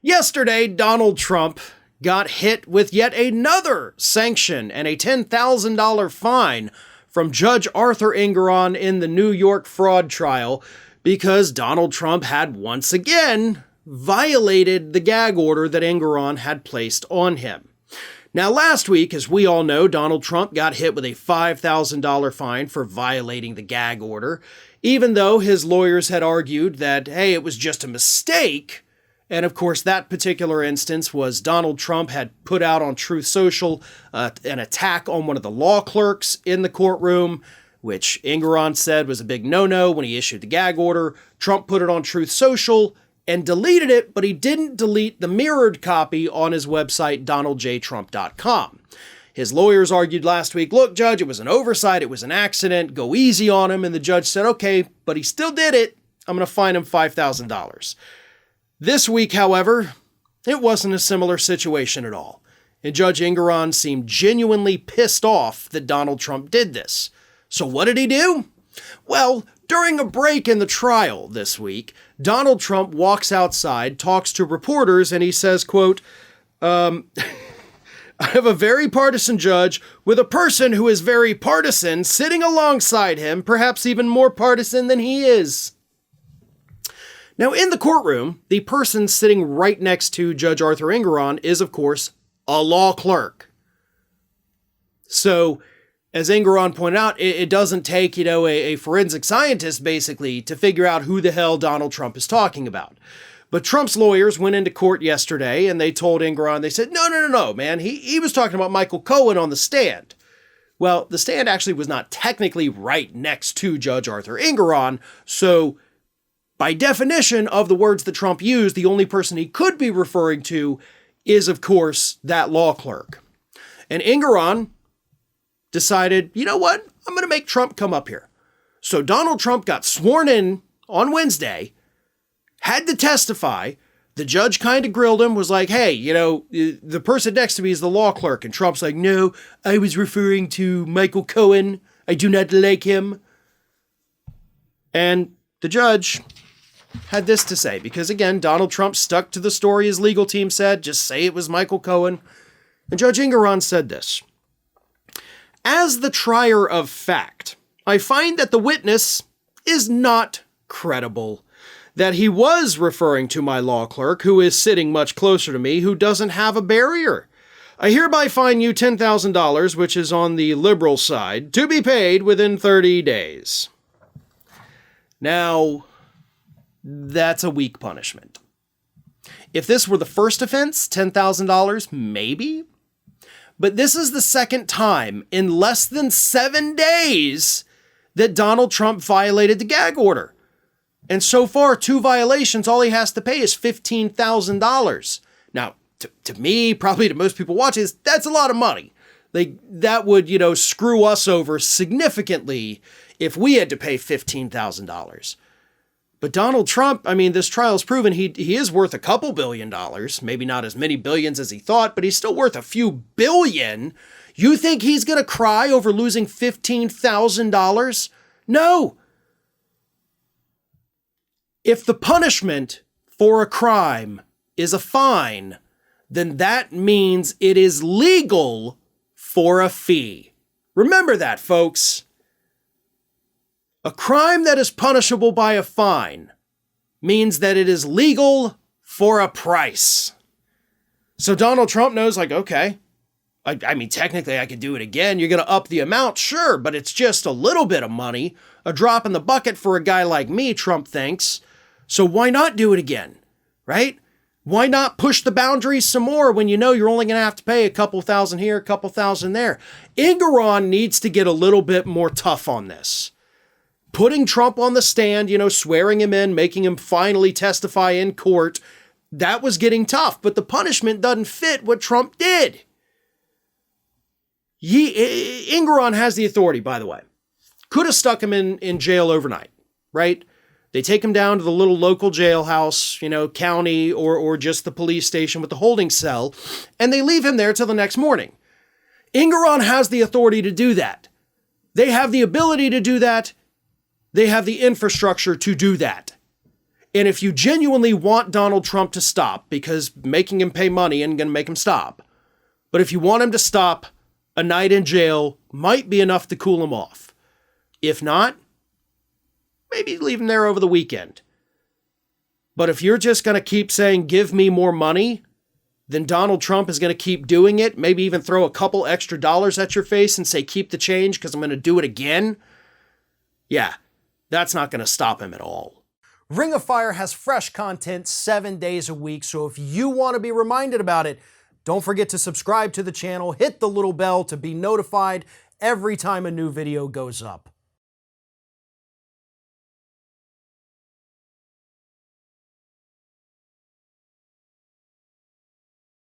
Yesterday, Donald Trump got hit with yet another sanction and a $10,000 fine from Judge Arthur Engoron in the New York fraud trial because Donald Trump had once again violated the gag order that Engoron had placed on him. Now, last week, as we all know, Donald Trump got hit with a $5,000 fine for violating the gag order, even though his lawyers had argued that, hey, it was just a mistake. And of course, that particular instance was Donald Trump had put out on Truth Social an attack on one of the law clerks in the courtroom, which Engoron said was a big no-no when he issued the gag order. Trump put it on Truth Social and deleted it, but he didn't delete the mirrored copy on his website, donaldjtrump.com. His lawyers argued last week, look, Judge, it was an oversight, it was an accident, go easy on him. And the judge said, okay, but he still did it. I'm going to fine him $5,000. This week, however, it wasn't a similar situation at all, and Judge Engoron seemed genuinely pissed off that Donald Trump did this. So what did he do? Well, during a break in the trial this week, Donald Trump walks outside, talks to reporters, and he says, quote, I have a very partisan judge with a person who is very partisan sitting alongside him, perhaps even more partisan than he is. Now, in the courtroom, the person sitting right next to Judge Arthur Engoron is, of course, a law clerk. So, as Engoron pointed out, it doesn't take, a forensic scientist, basically, to figure out who the hell Donald Trump is talking about. But Trump's lawyers went into court yesterday, and they told Engoron, they said, no, man, he was talking about Michael Cohen on the stand. Well, the stand actually was not technically right next to Judge Arthur Engoron, so by definition of the words that Trump used, the only person he could be referring to is, of course, that law clerk. And Engoron decided, you know what? I'm going to make Trump come up here. So Donald Trump got sworn in on Wednesday, had to testify. The judge kind of grilled him, was like, hey, the person next to me is the law clerk. And Trump's like, no, I was referring to Michael Cohen. I do not like him. And the judge had this to say, because again, Donald Trump stuck to the story his legal team said, just say it was Michael Cohen. And Judge Engoron said this: as the trier of fact, I find that the witness is not credible, that he was referring to my law clerk, who is sitting much closer to me, who doesn't have a barrier. I hereby fine you $10,000, which is on the liberal side, to be paid within 30 days. Now, that's a weak punishment. If this were the first offense, $10,000, maybe. But this is the second time in less than 7 days that Donald Trump violated the gag order. And so far, 2 violations, all he has to pay is $15,000. Now, to me, probably to most people watching this, that's a lot of money. That would, screw us over significantly if we had to pay $15,000. But Donald Trump, this trial's proven he is worth a couple $1 billion, maybe not as many billions as he thought, but he's still worth a few billion. You think he's going to cry over losing $15,000? No. If the punishment for a crime is a fine, then that means it is legal for a fee. Remember that, folks. A crime that is punishable by a fine means that it is legal for a price. So Donald Trump knows, okay, technically I could do it again. You're going to up the amount, sure, but it's just a little bit of money, a drop in the bucket for a guy like me, Trump thinks. So why not do it again, right? Why not push the boundaries some more when you know you're only going to have to pay a couple thousand here, a couple thousand there? Engoron needs to get a little bit more tough on this. Putting Trump on the stand, swearing him in, making him finally testify in court, that was getting tough, but the punishment doesn't fit what Trump did. Engoron has the authority, by the way. Could have stuck him in jail overnight, right? They take him down to the little local jailhouse, county or just the police station with the holding cell, and they leave him there till the next morning. Engoron has the authority to do that. They have the ability to do that. They have the infrastructure to do that. And if you genuinely want Donald Trump to stop, because making him pay money isn't going to make him stop, but if you want him to stop, a night in jail might be enough to cool him off. If not, maybe leave him there over the weekend. But if you're just going to keep saying, give me more money, then Donald Trump is going to keep doing it, maybe even throw a couple extra dollars at your face and say, keep the change because I'm going to do it again. Yeah, that's not going to stop him at all. Ring of Fire has fresh content 7 days a week, so if you want to be reminded about it, don't forget to subscribe to the channel, hit the little bell to be notified every time a new video goes up.